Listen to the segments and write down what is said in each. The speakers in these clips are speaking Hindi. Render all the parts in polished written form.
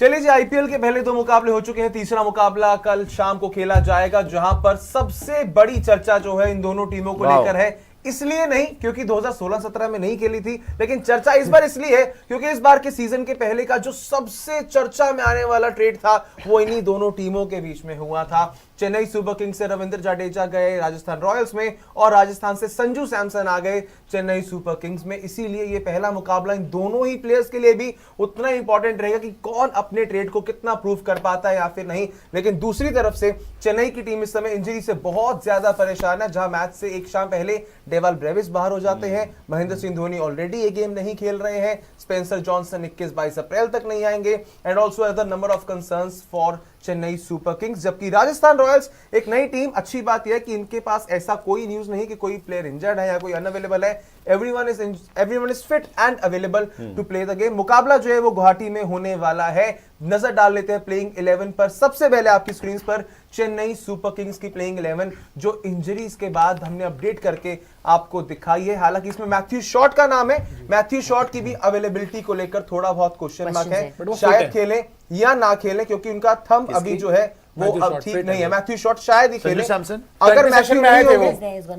चलिए जी, आईपीएल के पहले 2 मुकाबले हो चुके हैं। तीसरा मुकाबला कल शाम को खेला जाएगा, जहां पर सबसे बड़ी चर्चा जो है इन दोनों टीमों को लेकर है। इसलिए नहीं क्योंकि 2016-17 में नहीं खेली थी, लेकिन चर्चा इस बार इसलिए है क्योंकि इस बार के सीजन के पहले का जो सबसे चर्चा में आने वाला ट्रेड था वो इन्हीं दोनों टीमों के बीच में हुआ था। चेन्नई सुपर किंग्स से रविंद्र जडेजा गए राजस्थान रॉयल्स में और राजस्थान से संजू सैमसन आ गए चेन्नई सुपर किंग्स में। इसीलिए ये पहला मुकाबला इन दोनों ही प्लेयर्स के लिए भी उतना इंपॉर्टेंट रहेगा कि कौन अपने ट्रेड को कितना प्रूव कर पाता है या फिर नहीं। लेकिन दूसरी तरफ से चेन्नई की टीम इस समय इंजरी से बहुत ज्यादा परेशान है, जहां मैच से एक शाम पहले डेवाल ब्रेविस बाहर हो जाते हैं। महेंद्र सिंह धोनी ऑलरेडी ये गेम नहीं खेल रहे हैं। स्पेंसर जॉनसन 21-22 अप्रैल तक नहीं आएंगे and also other number of concerns for Chennai Super Kings. जबकि राजस्थान रॉयल्स एक नई टीम, अच्छी बात यह है कि इनके पास ऐसा कोई न्यूज नहीं कि कोई प्लेयर इंजर्ड है या कोई अनअवेलेबल है। Everyone is fit and available to play the game. मुकाबला जो है वो गुवाहाटी में होने वाला है। नजर डाल लेते हैं प्लेइंग 11 पर। सबसे पहले आपकी स्क्रीन पर चेन्नई सुपर किंग्स की प्लेइंग 11 जो इंजरीज के बाद हमने अपडेट करके आपको दिखाई है। हालांकि इसमें मैथ्यू शॉट का नाम है। मैथ्यू शॉट की भी अवेलेबिलिटी को लेकर थोड़ा बहुत क्वेश्चन मार्क है, शायद खेले या ना खेले, क्योंकि उनका थंब अभी जो है वो अब ठीक नहीं है। मैथ्यू शॉट शायद ही खेले।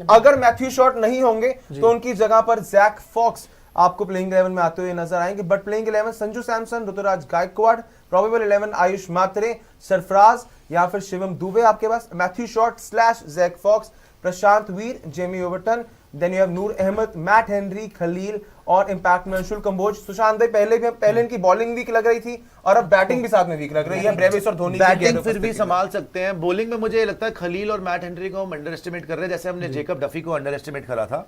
अगर मैथ्यू शॉट नहीं होंगे तो उनकी जगह पर जैक फॉक्स आपको प्लेइंग 11 में आते हुए नजर आएंगे। But playing 11 Sanju Samson, Ruturaj Gaikwad, probable 11 Ayush Mhatre, Sarfaraz या फिर शिवम दुबे आपके पास। Matthew Short / Jack Fox, Prashant Veer, Jamie Overton, then you have Noor Ahmad, Matt Henry, Khaleel और इंपैक्ट में अंशुल कंबोज। सुशांत भाई पहले इनकी बॉलिंग वीक लग रही थी और अब बैटिंग भी साथ में वीक लग रही है। ब्रेविस और धोनी बैटिंग फिर भी संभाल सकते हैं। बॉलिंग में मुझे लगता है खलील और मैट हेनरी को हम अंडर एस्टिमेट कर रहे हैं, जैसे हमने जेकब डफी को अंडर एस्टिमेट करा था।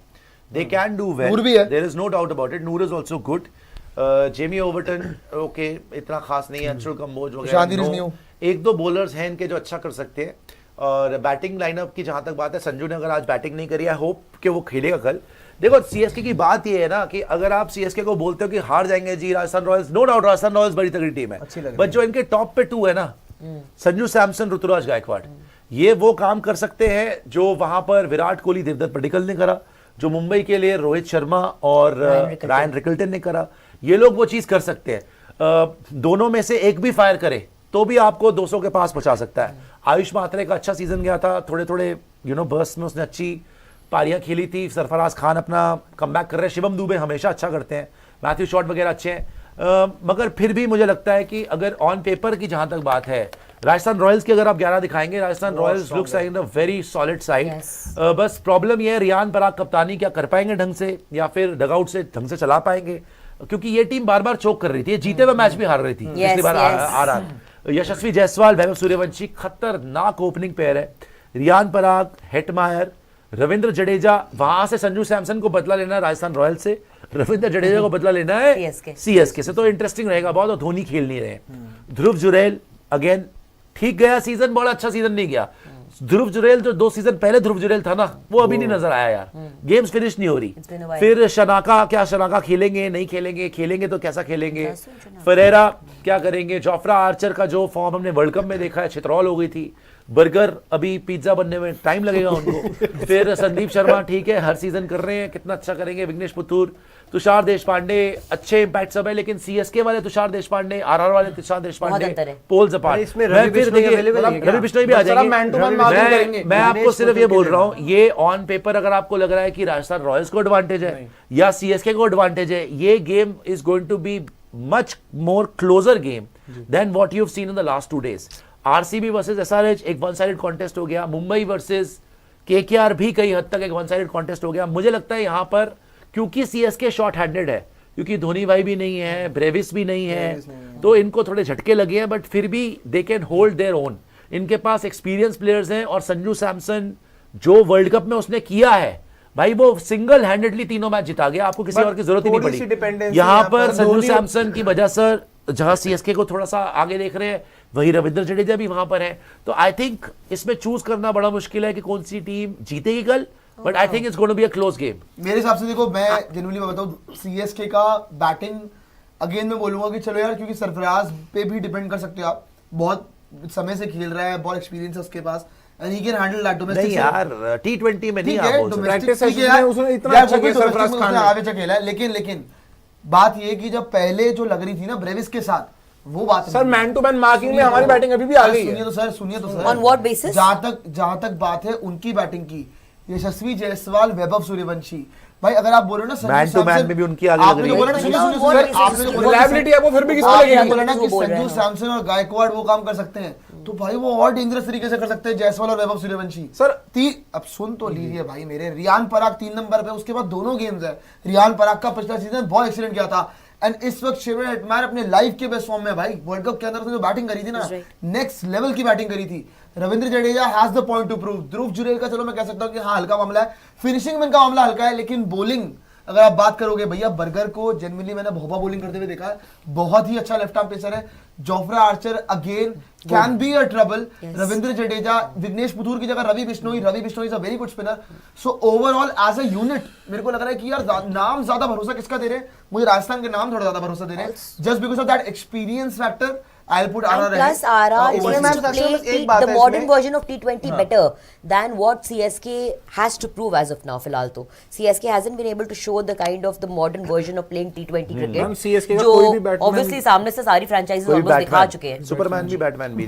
They can do well, there is no doubt about it. Noor is also good. Jamie Overton okay, इतना खास नहीं है। अंशुल कंबोज वगैरह, एक दो बॉलर्स हैं इनके जो अच्छा कर सकते हैं। और बैटिंग लाइनअप की जहां तक बात है, संजू ने अगर आज बैटिंग नहीं करी, आई होप कि वो खेलेगा कल। देखो सीएसके की बात ये है ना कि अगर आप सीएसके को बोलते हो कि हार जाएंगे जी Rajasthan Royals, no doubt Rajasthan Royals बड़ी तगड़ी टीम है, बट जो इनके टॉप पे 2 है ना, संजू सैमसन, ऋतुराज गायकवाड़, ये वो काम कर सकते हैं जो वहां पर विराट कोहली, देवदत्त पडिक्कल ने करा, जो मुंबई के लिए रोहित शर्मा और रायन रिकल्टन ने करा। ये लोग वो चीज कर सकते हैं। दोनों में से एक भी फायर करे तो भी आपको 200 के पास पहुंचा सकता है। आयुष मात्रे का अच्छा सीजन गया था, थोड़े थोड़े बर्स्ट में उसने अच्छी पारियां खेली थी। सरफराज खान अपना कमबैक कर रहे हैं। शिवम दुबे हमेशा अच्छा करते हैं। मैथ्यू शॉट वगैरह अच्छे हैं। मगर फिर भी मुझे लगता है कि अगर ऑन पेपर की जहां तक बात है, राजस्थान रॉयल्स की अगर आप 11 दिखाएंगे, Rajasthan Royals looks like a very solid side. बस प्रॉब्लम यह है रियान पराग कप्तानी क्या कर पाएंगे ढंग से, या फिर डगआउट से ढंग से चला पाएंगे, क्योंकि ये टीम बार बार चोक कर रही थी। जीते हुए मैच भी हार रही थी पिछली बार आर। यशस्वी जायसवाल, वैभव सूर्यवंशी खतरनाक ओपनिंग पेयर है। रियान पराग, हेटमायर, रविंद्र जडेजा, वहां से संजू सैमसन को बदला लेना है राजस्थान रॉयल्स से, रविंद्र जडेजा को बदला लेना है सीएसके से, तो इंटरेस्टिंग रहेगा बहुत। और धोनी खेल नहीं रहे। ध्रुव जुरैल अगेन ठीक गया सीजन, बड़ा अच्छा सीजन नहीं गया। ध्रुव जुरैल जो 2 सीजन पहले ध्रुव जुरैल था ना, वो अभी नहीं नजर आया यार। गेम्स फिनिश नहीं हो रही। फिर शनाका खेलेंगे नहीं खेलेंगे, खेलेंगे तो कैसा खेलेंगे। फरेरा क्या करेंगे। जोफ्रा आर्चर का जो फॉर्म हमने वर्ल्ड कप में देखा है, छितरौल हो गई थी। बर्गर अभी पिज्जा बनने में टाइम लगेगा उनको। फिर संदीप शर्मा ठीक है, हर सीजन कर रहे हैं, कितना अच्छा करेंगे। विघ्नेश पुथुर, तुषार देशपांडे, अच्छे इंपैक्ट सब है, लेकिन सीएसके वाले तुषार देशपांडे, आरआर वाले तुषार देशपांडे, पोल्स अपार्ट। रवि बिश्नोई भी आ जाएंगे। मैं आपको सिर्फ ये बोल रहा हूँ, ये ऑन पेपर अगर आपको लग रहा है कि राजस्थान रॉयल्स को एडवांटेज है या सीएसके को एडवांटेज है, ये game is going to be much more closer game than what you have seen in the last 2 days। RCB versus SRH एक वन साइडेड कॉन्टेस्ट हो गया। मुंबई वर्सेस केकेआर भी कई हद तक एक वन साइडेड कॉन्टेस्ट हो गया। मुझे लगता है यहां पर क्योंकि सीएसके शॉर्ट हैंडेड है, क्योंकि धोनी भाई भी नहीं है, ब्रेविस भी नहीं है, तो इनको थोड़े झटके लगे हैं, बट फिर भी they can hold their own. इनके पास एक्सपीरियंस प्लेयर्स हैं। और संजू सैमसन जो वर्ल्ड कप में उसने किया है भाई, वो सिंगल हैंडेडली 3 मैच जिता गया, आपको किसी और की जरूरत ही नहीं पड़ी। यहां पर संजू सैमसन की वजह से जहां सीएसके को थोड़ा सा आगे देख रहे हैं, वही रविंद्र जडेजा भी वहां पर है। तो आई थिंक इसमें चूज करना बड़ा मुश्किल है कि कौन सी टीम जीतेगी कल, but I think it's going to be a close game. मेरे हिसाब से देखो, मैं जेन्युइनली बताऊं, सीएसके का बैटिंग अगेन मैं बोलूंगा कि चलो यार, क्योंकि सरफराज पे भी डिपेंड कर सकते हो आप। बहुत समय से खेल रहा है, बहुत एक्सपीरियंस है उसके पास, and he can handle that domestic. नहीं यार, टी20 में नहीं, आप बोल सकते प्रैक्टिस में उसने इतना अच्छा किया, सरफराज खान ने आगे खेला है। लेकिन बात ये कि जब पहले जो लग रही थी ना ब्रेविस के साथ, वो बात sir man to man marking में हमारी बैटिंग अभी भी आ गई है। सुनिए तो सर On what basis? जहां तक बात है उनकी बैटिंग की, यशस्वी जायसवाल, वैभव सूर्यवंशी, भाई अगर आप बोलो ना मैन टू मैन में भी उनकी आगे लग आपने रही तो है। बोला ना, सुनिए आपने तो बोला रिलायबिलिटी है वो फिर भी किसको आपने लगेगी? बोला ना कि वो बोल रहे संजू हैं। सैमसन और गायकवाड़ वो काम कर सकते हैं, तो भाई वो और डेंजरस तरीके से कर सकते हैं जायसवाल और वैभव सूर्यवंशी। सर अब सुन तो लीजिए भाई मेरे, रियान पराग 3 नंबर पे, उसके बाद दोनों गेम्स है। रियान पराग का पिछला सीजन बहुत एक्सीलेंट गया था, एंड इस वक्त शिवराज हेटमायर अपने लाइफ के बेस्ट फॉर्म में है भाई। वर्ल्ड कप के अंदर उसने जो बैटिंग करी थी ना, नेक्स्ट लेवल की बैटिंग करी थी। Ravindra Jadeja has the point to prove. Dhruv Jurel का चलो मैं कह सकता हूं कि हाँ हल्का मामला है, फिनिशिंग में इनका मामला हल्का है, लेकिन बॉलिंग अगर आप बात करोगे भैया, बर्गर को जनरली मैंने भोपा बॉलिंग करते हुए देखा है, बहुत ही अच्छा लेफ्ट आर्म पेसर है। Jofra Archer again can be a trouble. Ravindra Jadeja, Vignesh Puthur की जगह Ravi Bishnoi is a very good spinner. So overall as a unit मेरे को लग रहा है कि यार नाम ज्यादा भरोसा किसका दे रहे हैं, मुझे राजस्थान के नाम थोड़ा ज्यादा भरोसा दे रहे हैं, just because of that experience factor. I'll put RR And plus RR overseas. is to play the modern version of T20 better than what CSK has to prove as of now. फिलहाल तो CSK hasn't been able to show the kind of the modern version of playing T20 cricket. Ma'am, CSK का जो कोई भी batsman- obviously सामने से सारी franchises कोई almost दिखा बैटमैन, चुके हैं। सुपरमैन भी बैटमैन भी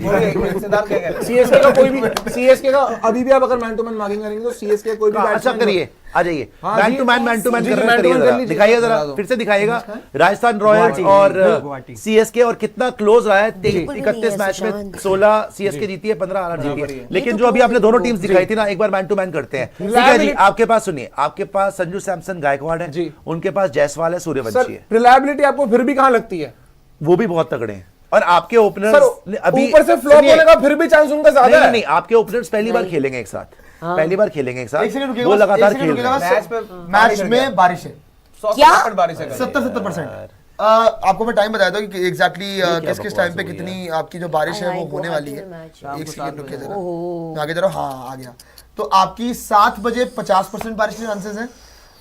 सिद्धार्थ क्या कह रहे हैं? सीएसके का कोई भी सीएसके का अभी भी आप अगर मैन टू मैन मार्किंग करेंगे तो सीएसके कोई भी अच्छा batsman- करिए, आ जाइए हाँ, मैन जी, टू मैन जी, कर जी, रहे man to man हैं, कर लीजिए। दिखाइए जरा, फिर से दिखाइएगा राजस्थान रॉयल्स और गुवाहाटी। सीएसके और कितना क्लोज रहा है। बिल्कुल भी नहीं 31 है, मैच में सुशांत। 16 सीएसके जीती है, 15 आरआर जीती है। है। लेकिन ये तो जो अभी आपने दोनों टीम्स जी। दिखाई थी ना, एक बार मैन टू मैन करते हैं। ठीक है जी, आपके पास सुनिए, आपके पास संजू सैमसन गायकवाड़ है जी। उनके पास जायसवाल है, सर सूर्यवंशी है, रिलायबिलिटी आपको फिर भी कहां लगती है? वो भी बहुत तगड़े हैं। और आपके ओपनर्स सर अभी ऊपर से फ्लॉप सुनिए, होने का फिर भी चांस उनका ज्यादा नहीं है। नहीं, आपके ओपनर्स पहली बार खेलेंगे एक साथ, पहली बार खेलेंगे एक एक सेकंड साथ, रुकिएगा वो बस, लगातार एक सेकंड खेल रहे रुकिएगा हैं। बस। मैच में बारिश है, 100% बारिश है। 70% आपको मैं टाइम बताया था कि एग्जैक्टली किस किस टाइम पे बकवास हो कितनी आपकी जो बारिश है आई, वो होने वाली है। गुवाहाटी में एक सेकंड रुकिए जरा, ओहो। आगे जरा, हाँ आ गया। तो आपकी 7 बजे 50% बारिश के चांसेस हैं,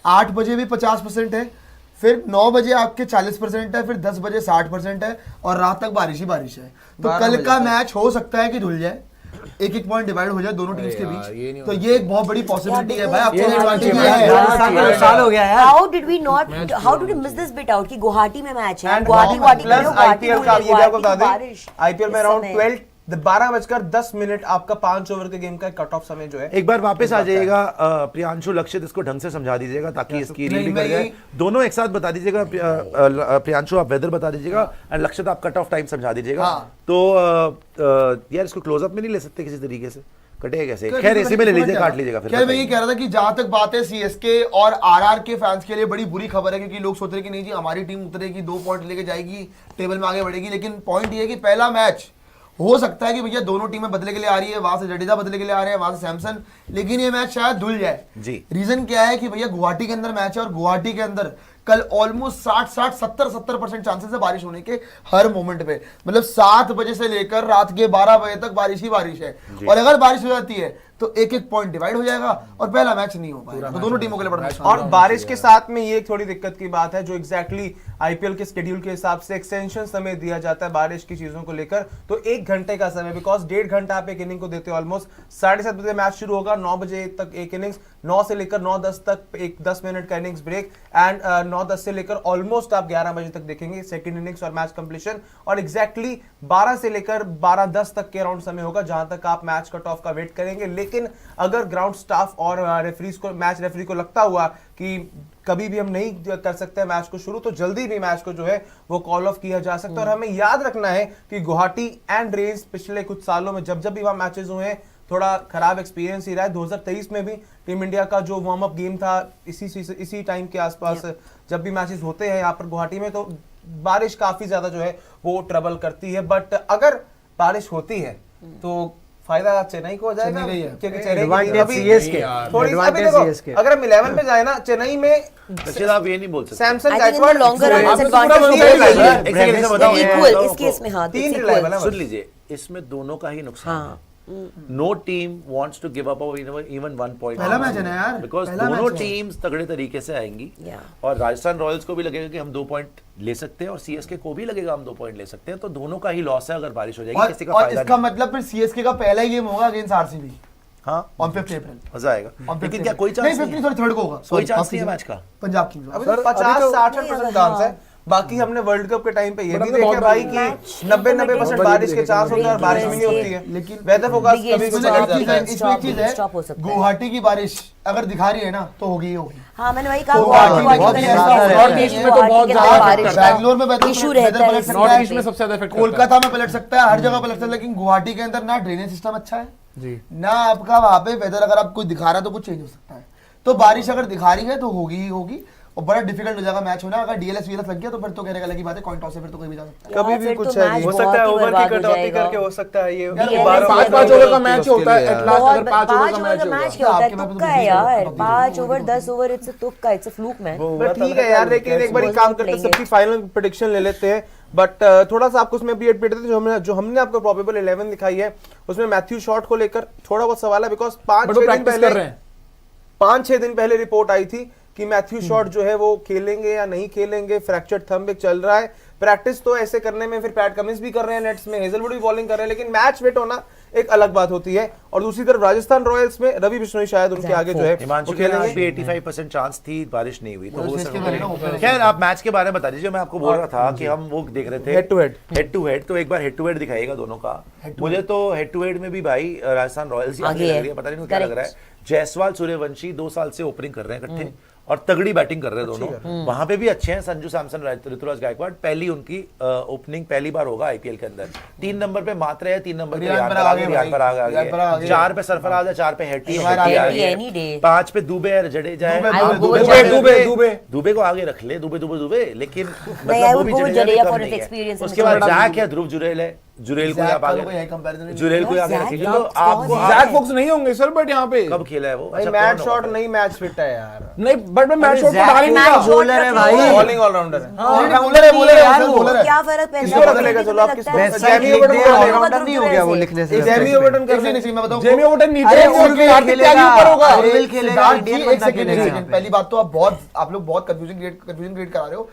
8 बजे भी 50% है, फिर 9 बजे आपके 40% है, फिर 10 बजे 60% है, और रात तक बारिश ही बारिश है। तो 12 कल बजे का तक। मैच हो सकता है कि धुल जाए, एक पॉइंट डिवाइड हो जाए दोनों टीम्स के यार, ये बीच। नहीं तो ये एक बहुत बड़ी पॉसिबिलिटी है भाई, आपको ये नहीं एडवांटेज होना ये है। राजस्थान का नुकसान हो गया यार। How did we not? How did we miss this bit out कि गुवाहाटी में मैच है? And गुवाहाटी प्लस करो, आईपीएल का ये भी आपको बता दें, बारिश। आईपीएल में इस अराउंड समय। 12:10 आपका 5 ओवर के गेम का कट ऑफ समय जो है। एक बार वापस आ जाइएगा प्रियांशु, लक्षित इसको ढंग से समझा दीजिएगा ताकि इसकी रील भी मैं कर जाए। यही- दोनों एक साथ बता दीजिएगा, प्रियांशु आप वेदर बता दीजिएगा और लक्षित आप कट ऑफ टाइम समझा दीजिएगा। हाँ। तो यार इसको क्लोजअप में नहीं ले सकते किसी तरीके से, कटेगा कैसे? खैर इसी में ले लीजिए, काट लीजिएगा फिर। खैर मैं ये कह रहा था कि जहां तक बात है सीएसके और आरआर के फैंस के लिए बड़ी बुरी खबर है, क्योंकि लोग सोच रहे हैं कि नहीं जी हमारी टीम उतरेगी, 2 पॉइंट लेके जाएगी, टेबल में आगे बढ़ेगी। लेकिन पॉइंट ये है कि पहला मैच हो सकता है कि भैया दोनों टीमें बदले के लिए आ रही है, वहां से जडेजा बदले के लिए आ रहे हैं, वहां से सैमसन, लेकिन ये मैच शायद धुल जाए जी। रीजन क्या है कि भैया गुवाहाटी के अंदर मैच है, और गुवाहाटी के अंदर कल ऑलमोस्ट 60-70% चांसेस है बारिश होने के हर मोमेंट पे। मतलब 7 बजे से लेकर रात के 12 बजे तक बारिश ही बारिश है, और अगर बारिश हो जाती है तो एक पॉइंट डिवाइड हो जाएगा और पहला मैच नहीं हो पाएगा, तो दोनों टीमों के लिए बड़ा नुकसान और होगा। बारिश के साथ में ये एक थोड़ी दिक्कत की बात है, जो एग्जैक्टली आईपीएल के शेड्यूल के हिसाब से एक्सटेंशन समय दिया जाता है बारिश की चीजों को लेकर, तो 1 घंटे का समय, बिकॉज 1.5 घंटा आप एक इनिंग को देते हो। ऑलमोस्ट 7:30 बजे मैच शुरू होगा, 9 बजे तक एक इनिंग्स, 9 से लेकर 9:10 तक एक 10 मिनट का इनिंग्स ब्रेक, एंड 9:10 से लेकर ऑलमोस्ट आप 11 बजे तक देखेंगे सेकंड इनिंग्स और मैच कंप्लीशन, और एग्जैक्टली 12 से लेकर 12:10 तक के अराउंड समय होगा जहां तक आप मैच कट ऑफ का वेट करेंगे। लेकिन अगर ग्राउंड स्टाफ और रेफरीज को, मैच रेफरी को लगता हुआ कि कभी भी हम नहीं कर सकते मैच को शुरू, तो जल्दी भी मैच को जो है वो कॉल ऑफ किया जा सकता है। और हमें याद रखना है कि गुवाहाटी एंड रेंज पिछले कुछ सालों में जब भी वहां मैचेस हुए हैं, थोड़ा खराब एक्सपीरियंस ही रहा है। 2023 में भी टीम इंडिया का जो वार्म अप गेम था इसी टाइम के आसपास जब भी मैचेस होते हैं यहाँ पर गुवाहाटी में, तो बारिश काफी ज्यादा जो है वो ट्रबल करती है। बट अगर बारिश होती है तो फायदा चेन्नई को हो जाएगा, चेन्नई का ही है। क्योंकि चेन्नई की एडवांटेज टीम अभी सीएसके, थोड़ी अभी एडवांटेज देखो, सीएसके। अगर हम 11 पे जाए ना, चेन्नई में लक्षित आप ये नहीं बोल सकते। Samson, I think in the Gaekwad, longer run, आपने it's तो पूरा advantage बोल to दिया the है। team. एक सेकंड से बताओ, Equal, इस केस में हाँ, 3 it's reliable equal. है। सुन लीजिए, इसमें दोनों का ही नुकसान हाँ। है। No team wants to give up even 1 point. पहला मैच है ना यार, बिकॉज पहला दोनों मैच है। टीम्स तगड़े तरीके से आएंगी, Yeah. और राजस्थान रॉयल्स को भी लगेगा कि हम 2 पॉइंट ले सकते हैं, और सीएसके को भी लगेगा हम 2 पॉइंट ले सकते हैं। तो दोनों का ही लॉस है अगर बारिश हो जाएगी, किसी का और फायदा इसका नहीं। मतलब फिर सीएसके का पहला ही गेम होगा अगेंस्ट आरसीबी हाँ, ऑन 5 अप्रैल। मजा आएगा। लेकिन क्या कोई चांस नहीं, नहीं 15 सॉरी 3rd को होगा। कोई Sorry, चांस माफ नहीं है कीजिए। मैच का? पंजाब किंग्स अभी सर, तो अभी तो- 50-60% चांस है। बाकी हमने वर्ल्ड कप के टाइम पे ये But भी हमने देखा बहुत भाई मैच कि 90% बारिश के चांस होते हैं और बारिश भी नहीं होती है, लेकिन वेदर फोरकास्ट बिगेस्ट कभी कुछ स्टॉप, आ एक चीज जाता है, है। इसमें एक चीज है, स्टॉप हो सकता है। गुवाहाटी की बारिश अगर दिखा रही है ना तो होगी ही होगी। हाँ मैंने वही कहा, गुवाहाटी गुवाहाटी बहुत का ही नहीं ऐसा है। नॉर्थ ईस्ट में तो बहुत गुवाहाटी के ज्यादा बारिश इफेक्ट का बैंगलोर में weather इशू weather रहता है पलट इस सकता नॉर्थ है। ईस्ट में सबसे ज्यादा इफेक्ट कोलकाता में पलट सकता है, हर जगह पलट सकता है, लेकिन गुवाहाटी के अंदर ना ड्रेनेज सिस्टम अच्छा है जी। ना आपका वहां पे वेदर अगर आप कुछ दिखा रहा है तो कुछ चेंज हो सकता है। तो बारिश अगर दिखा रही है तो होगी ही होगी और बड़ा डिफिकल्ट हो जाएगा मैच होना। अगर डीएलएस वीएलएस लग गया तो फिर तो कहने का अलग ही बात है, कॉइन टॉस से फिर तो कोई भी जा सकता है। कभी यार, भी फिर कुछ तो है मैच नहीं। हो बहुत सकता है ही ओवर की बर्बाद हो कटौती जाएगा। करके हो सकता है ये DLS 5-5 ओवर का मैच होता है, बहुत एटलास्ट अगर 5 ओवर का मैच का होगा। मैच क्या होता है, आपके पास तो तुक्का है दूसरी यार, बात 5 ओवर 10 ओवर, इट्स अ तुक्का, it's a fluke man. But ठीक है यार, लेकिन एक बार वो काम तो करते हैं, लेंगे। सबकी फाइनल प्रेडिक्शन ले लेते हैं। बट थोड़ा सा आपको उसमें भी अपडेट देते हैं, जो हमने आपको प्रोबेबल 11 दिखाई है उसमें मैथ्यू शॉट को लेकर थोड़ा बहुत सवाल है, बिकॉज बट वो प्रैक्टिस कर रहे हैं। 5-6 दिन पहले रिपोर्ट आई थी कि मैथ्यू शॉट जो है वो खेलेंगे या नहीं खेलेंगे, फ्रैक्चर्ड थंब एक चल रहा है। प्रैक्टिस तो ऐसे करने में फिर पैट कमिंस भी कर रहे हैं नेट्स में, हेजलवुड भी बॉलिंग कर रहे हैं, लेकिन मैच फिट होना एक अलग बात होती है। और दूसरी तरफ राजस्थान रॉयल्स में रवि बिश्नोई शायद उनके आगे जो है हिमांशु वो के आज खेलेंगे। भी 85% चांस थी, बारिश नहीं हुई तो हो इसके बारे में ना सकता ऊपर है। खैर आप मैच के बारे में बता दीजिए। मैं आपको बोल रहा था कि हम वो देख रहे थे Head to head। Head to head, तो एक बार हेड टू हेड दिखाइएगा दोनों का। मुझे तो हेड टू हेड में भी भाई राजस्थान रॉयल्स ही आगे आगे लग है। रही है, पता नहीं उनको क्या लग रहा है। Correct। जायसवाल सूर्यवंशी 2 साल से ओपनिंग कर रहे हैं इकट्ठे और तगड़ी बैटिंग कर रहे हैं दोनों। वहां पे भी अच्छे हैं। संजू सैमसन, ऋतुराज गायकवाड़, पहली उनकी ओपनिंग पहली बार होगा आईपीएल के अंदर। 3 नंबर पे मात्रे है, 3 नंबर पे रियान रियान पराग पराग है, है रियान भाई, पराग आ रियान पराग गए, आगे। 4 पे सरफराज है, 4 पे हेट्टी इमरान है, आगे है, any day। 5 पे दुबे है, जडेजा है। Dubey, I would go Dubey with को- Jडेजा। दुबे को आगे रख ले, दुबे लेकिन नहीं, I मतलब वो would भी go with जडेजा भी जडेजा कम for नहीं his है। experience in उसके the बाद tournament। जैक है, ध्रुव जुरेल है, जुरेल को जैक आप का आगे तो कोई comparison नहीं। जुरेल को आगे जैक रखिए। कौन तो आपको है? जैक फॉक्स नहीं होंगे सर, बट यहाँ पे कब खेला है वो? भाई अच्छा, मैच कौन शॉट होगा? नहीं, मैच फिट है यार, नहीं, बट मैं मैच शॉट को डाल ही नहीं मैच रहा। शॉट बॉलर है भाई। रखिए। बॉलिंग ऑलराउंडर है। ऑलराउंडर है, बॉलर है यार वो। तो क्या फर्क है? किसको रख लेगा? चलो आप किसको? जैमी ओवर्टन को रख लेगा। ऑलराउंडर नहीं हो गया वो लिखने से। जैमी ओवर्टन कर नहीं मैं बताऊं जेमी ओवर्टन नीचे अरे होंगे और उर्विल कार्तिक त्यागी ऊपर होगा। उर्विल खेलेगा, सिद्धार्थ इंडियन जी, बंदा एक खेलेगा यहाँ सेकंड। पे। पहली बात तो आप लोग बहुत कंफ्यूजन क्रिएट करा रहे हो।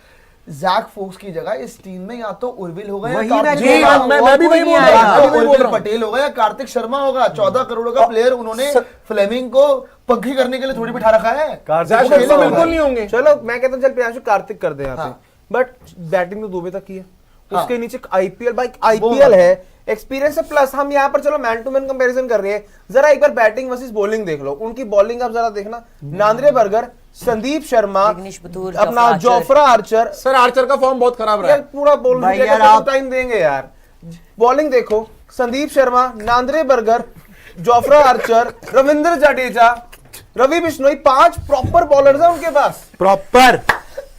जैक फोक्स की जगह इस टीम में या तो उर्विल होगा या वही कार्तिक मैं जी, कह रहा हूँ, मैं भी और वही कोई बोल नहीं रहा आएगा। हूँ। या अभी वही बोल उर्विल रहा हूँ। पटेल होगा या कार्तिक शर्मा होगा। 14 करोड़ का प्लेयर उन्होंने फ्लेमिंग को पंखी करने के लिए थोड़ी बिठा रखा है। जैक फॉक्स तो बिल्कुल नहीं होंगे। चलो मैं कहता हूँ चल प्रियांशु कार्तिक कर दे यहाँ हाँ। पे, बट बैटिंग तो दुबे तक की है, हाँ। उसके नीचे आईपीएल, भाई आईपीएल है, एक्सपीरियंस है, प्लस हम यहाँ पर चलो मैन टू मैन कंपैरिजन कर रहे हैं। जरा एक बार बैटिंग वर्सेस बॉलिंग देख लो, उनकी बॉलिंग आप जरा देखना। नांद्रे बर्गर, संदीप शर्मा, विघ्नेश बतूर, अपना Jofra Archer. Jofra Archer, sir Archer का फॉर्म बहुत खराब रहा यार है। पूरा बोल भाई यार आप- टाइम देंगे यार। बॉलिंग देखो, Sandeep Sharma, Nandre Burger, Jofra Archer, Ravindra Jadeja, Ravi Bishnoi, 5 proper bowlers हैं उनके पास, प्रॉपर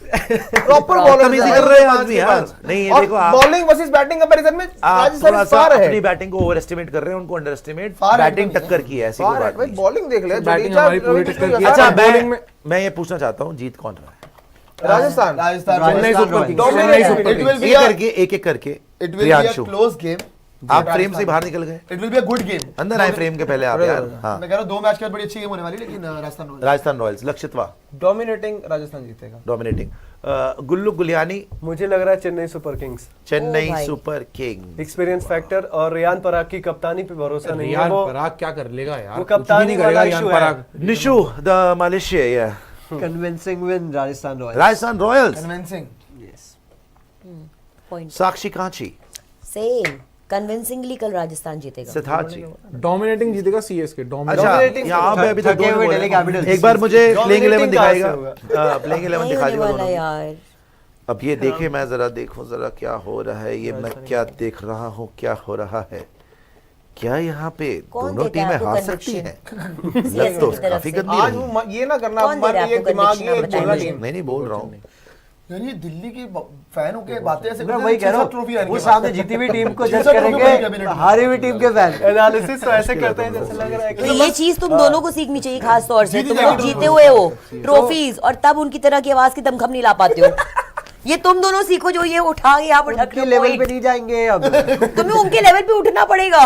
प्रॉपर बॉलर तमीज़ी कर रहे हैं आदमी यार। नहीं, ये देखो आप- बॉलिंग वर्सेस बैटिंग कंपैरिजन में आप राजस्थान थोड़ा सा फार है, अपनी बैटिंग को ओवर एस्टिमेट कर रहे हैं, उनको अंडर एस्टिमेट। फार है बैटिंग एकदम टक्कर की है, ऐसी कोई फार है बात भाई। नहीं। बॉलिंग देख ले, बैटिंग जडेजा, हमारी पूरी रवि टक्कर बिश्नोई की का अच्छा सारा है। bowling में- मैं ये पूछना चाहता हूँ, जीत कौन रहा है? Rajasthan Chennai Super Kings, Dominate Chennai है। Super It will Kings. be एक a- करके एक करके It will be a Priyanshu, close game. आप फ्रेम से बाहर निकल गए, It will be a good game. अंदर आए फ्रेम के पहले आप यार। हाँ, मैं कह रहा हूँ 2 मैच के बाद बड़ी अच्छी गेम होने वाली, लेकिन राजस्थान रॉयल्स। राजस्थान रॉयल्स, लक्षितवा डोमिनेटिंग राजस्थान जीतेगा। डोमिनेटिंग, गुल्लू गुलियानी, मुझे लग रहा है चेन्नई सुपर किंग्स। चेन्नई भाई। Super king. एक्सपीरियंस फैक्टर और रियान पराग की कप्तानी पे भरोसा नहीं है। रियान वो पराग क्या कर लेगा यार, वो कुछ भी कप्तानी नहीं करेगा वाला रियान issue है। पराग। निशु द मलेशिया, या convincing win Rajasthan Royals. Rajasthan Royals. Convincing. Point Sakshi Kanchi, same convincingly कल राजस्थान जीतेगा। सिद्धार्थ जी। डोमिनेटिंग जीतेगा सीएसके। अच्छा, Dominating यहाँ पे अभी तक थके दो हुए बोले। Delhi Capitals। एक बार मुझे प्लेइंग 11 Dominating कहाँ से दिखाएगा, होगा? प्लेइंग 11 नहीं दिखा होने देगा वाला दोनों। यार। अब ये देखे, मैं जरा देखूं जरा क्या हो रहा है, ये मैं क्या देख रहा हूँ, क्या हो रहा है, क्या यहाँ पे कौन दोनों देता है टीमें आपको हार सकती conviction? हैं? लग तो की तरफ काफी से। गंदी आज रही। वो ये ना करना, कौन दे रहा है ये आपको दिमागी conviction? एक बोलना बताइए। टीम। नहीं बोल रहा हूँ। यार ये दिल्ली की फैन होके बातें ऐसे मैं करते वही हैं, कह रहा 6-7 ट्रॉफी हूँ, वो सामने जीती हुई टीम को जज 6-7 ट्रॉफी बनी कैबिनेट करेंगे, में। हारी हुई टीम के फैन एनालिसिस तो ऐसे करते हैं जैसे लग रहा है तो कि ये चीज तुम दोनों को सीखनी चाहिए खास तौर से। जीती तुम जाएगी लोग जीते ट्रॉफी। हुए हो ट्रॉफीज और तब उनकी तरह की आवाज की दमखम नहीं ला पाते हो। ये तुम दोनों सीखो जो ये उठा के यहाँ पर ढक उनके लेवल पे नहीं जाएंगे अब। तुम्हें उनके लेवल पे उठना पड़ेगा।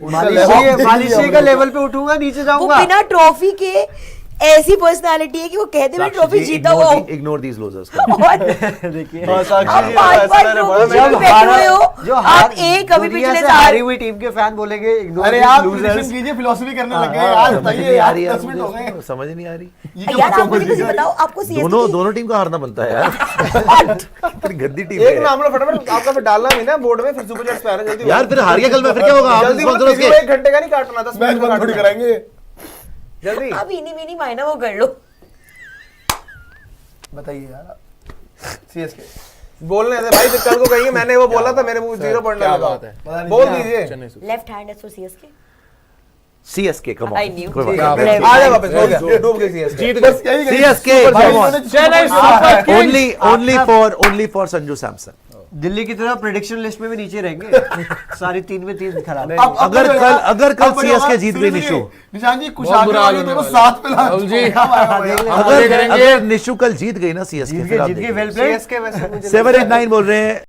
मालिशी का लेवल पे उठूंगा, नीचे वो जाऊंगा। बिना ट्रॉफी के ऐसी पर्सनालिटी है कि वो कहते हुए ट्रॉफी जीता हुआ हो। Ignore these losers. देखिए हाँ, साक्षी आप जी, पांच ऐसा पांच मैंने लोगों बड़ा को मैंने- जब बैठे हुए हो, जो आप एक अभी दुनिया पिछले से साल हारी हुई टीम के फैन बोलेंगे इग्नोर अरे आप प्रेडिक्शन कीजिए, फिलोसफी करने लग गए यार, बताइए यार, 10 मिनट हो गए। समझ नहीं आ रही। ये क्या यार आप समझ मुझे कुछ नहीं आ रही? बताओ, आपको सीएसके दोनों टीम का हारना बनता है यार। कितनी गंदी टीम एक है नाम लो फटाफट, आपका फिर डालना नहीं ना बोर्ड में, फिर सुपर चैट्स पे आना जल्दी। यार। फिर हार गया कल मैं, फिर क्या होगा? आप जल्दी sponsor बोलो, उसके। 1 घंटे का नहीं काटना, 10 मैच मिनट का बंद थोड़ी काटना। कराएंगे। जल्दी अब इनी मिनी मायना वो कर लो। बताइए यार, सीएसके बोलने दे भाई, फिर कल को कहिए मैंने वो बोला था, मेरे मुंह 0 पॉइंट क्या लगा। बात है? पता नहीं बोल क्या। दीजिए। Left hand is for CSK. CSK come I knew. On. आ जा वापस, हो गया, डूब गई सीएसके। जीत बस गए। यही करिए। CSK, सुपर come भाई, on. मैंने Chennai super- super Kings. only for Sanju Samson. Delhi की तरह प्रेडिक्शन लिस्ट में भी नीचे रहेंगे। सारी 3 में 3 खराब। अब अगर तो कल- यार, अगर कल अब बढ़िया CSK बात, जीत सुनिए, गई निशु। निशान जी कुछ बहुत आगे बुरा वाले हाल दोनों होने साथ पे राहुल जी। अगर निशु कल जीत गई ना CSK, जीत फिर आप गए देखिए। Well played. सीएसके वैसे मुझे 789 बोल रहे हैं